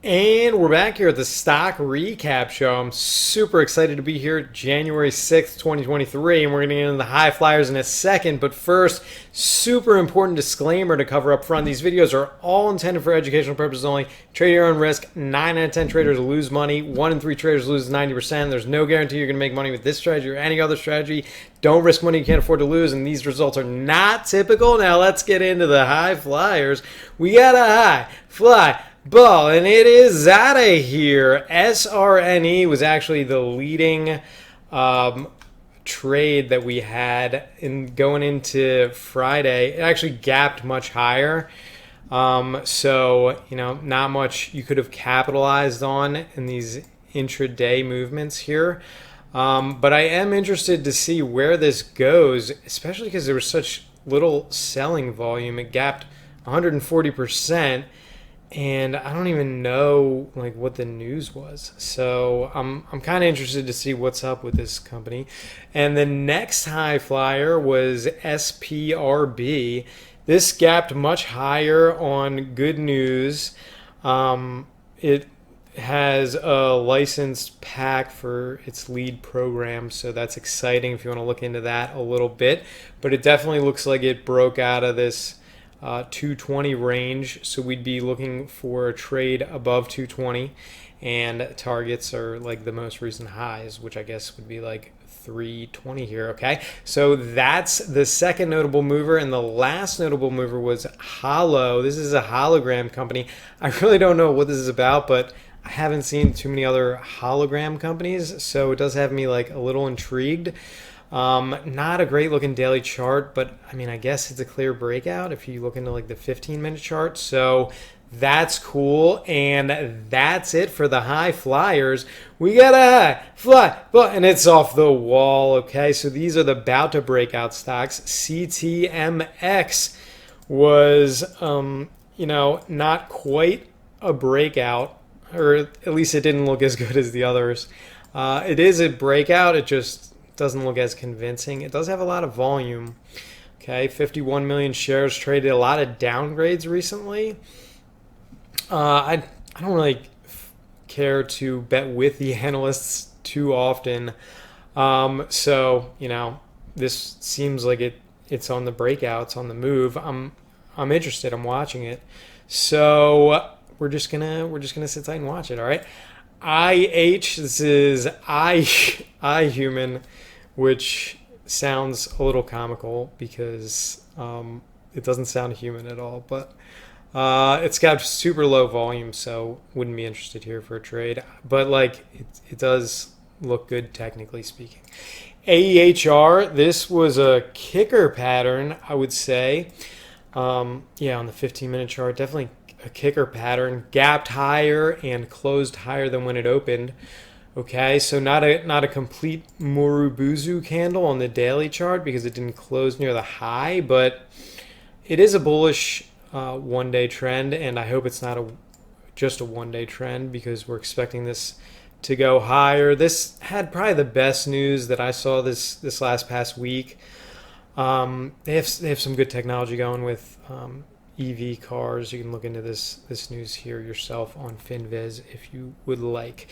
And we're back here at the stock recap show. I'm super excited to be here January 6th, 2023, and we're going to get into the high flyers in a second. But first, super important disclaimer to cover up front. These videos are all intended for educational purposes only. Trade your own risk. 9 out of 10 traders lose money. 1 in 3 traders lose 90%. There's no guarantee you're going to make money with this strategy or any other strategy. Don't risk money you can't afford to lose, and these results are not typical. Now let's get into the high flyers. We got a high fly ball, and it is out of here. SRNE was actually the leading trade that we had in going into Friday. It actually gapped much higher. So, not much you could have capitalized on in these intraday movements here. But I am interested to see where this goes, especially because there was such little selling volume. It gapped 140%. And I don't even know what the news was. So I'm kind of interested to see what's up with this company. And the next high flyer was SPRB. This gapped much higher on good news. It has a licensed pack for its lead program, so that's exciting if you want to look into that a little bit. But it definitely looks like it broke out of this 220 range, so we'd be looking for a trade above 220, and targets are like the most recent highs, which I guess would be like 320 here. Okay, so that's the second notable mover, and the last notable mover was HOLO. This is a hologram company. I really don't know what this is about, but I haven't seen too many other hologram companies, so it does have me like a little intrigued. Not a great looking daily chart, but I guess it's a clear breakout if you look into like the 15-minute chart. So that's cool. And that's it for the high flyers. We got a high fly, and it's off the wall. Okay, so these are the about to breakout stocks. CTMX was, not quite a breakout, or at least it didn't look as good as the others. It is a breakout. It just doesn't look as convincing. It does have a lot of volume. Okay, 51 million shares traded. A lot of downgrades recently. I don't really care to bet with the analysts too often. So this seems like it's on the breakout. It's on the move. I'm interested. I'm watching it. So we're just gonna sit tight and watch it. All right. IH. This is iHuman, which sounds a little comical because it doesn't sound human at all. But it's got super low volume, so wouldn't be interested here for a trade. But it does look good technically speaking. AEHR. This was a kicker pattern, I would say. On the 15-minute chart, definitely a kicker pattern, gapped higher and closed higher than when it opened. Okay, so not a complete Murubuzu candle on the daily chart because it didn't close near the high, but it is a bullish one-day trend, and I hope it's not just a one-day trend because we're expecting this to go higher. This had probably the best news that I saw this last past week. They have some good technology going with EV cars. You can look into this news here yourself on FinViz if you would like.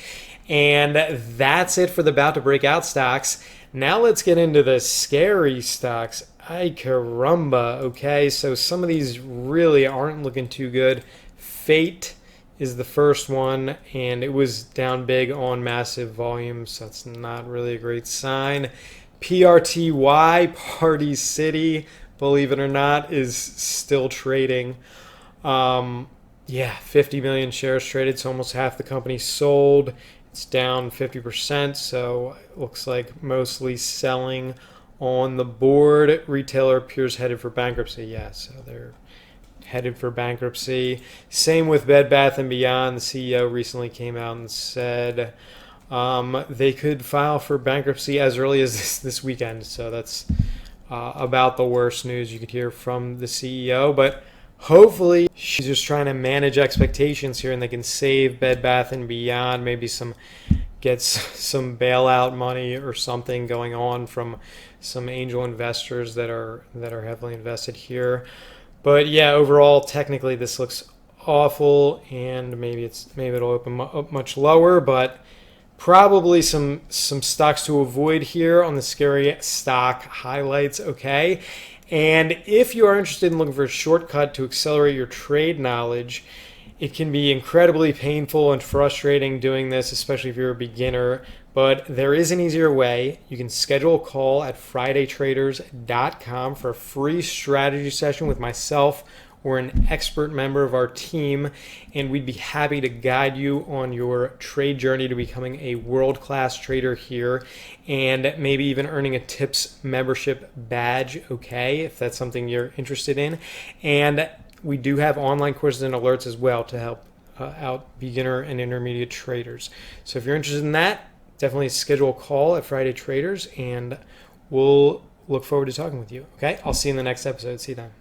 And that's it for the about to break out stocks. Now let's get into the scary stocks. Ay caramba. Okay, so some of these really aren't looking too good. Fate is the first one, and it was down big on massive volumes, so that's not really a great sign. PRTY, Party City, believe it or not, is still trading. 50 million shares traded, so almost half the company sold. It's down 50%, so it looks like mostly selling on the board. Retailer appears headed for bankruptcy. Yeah, so they're headed for bankruptcy. Same with Bed Bath & Beyond. The CEO recently came out and said they could file for bankruptcy as early as this weekend. So that's about the worst news you could hear from the CEO. But hopefully she's just trying to manage expectations here and they can save Bed Bath & Beyond, maybe gets some bailout money or something going on from some angel investors that are heavily invested here. But yeah, overall, technically this looks awful, and maybe it'll open up much lower, but probably some stocks to avoid here on the scary stock highlights. Okay. And if you are interested in looking for a shortcut to accelerate your trade knowledge, it can be incredibly painful and frustrating doing this, especially if you're a beginner, but there is an easier way. You can schedule a call at fridaytraders.com for a free strategy session with myself or an expert member of our team, and we'd be happy to guide you on your trade journey to becoming a world-class trader here, and maybe even earning a tips membership badge, okay, if that's something you're interested in. And we do have online courses and alerts as well to help out beginner and intermediate traders. So if you're interested in that, definitely schedule a call at Friday Traders, and we'll look forward to talking with you. Okay, I'll see you in the next episode. See you then.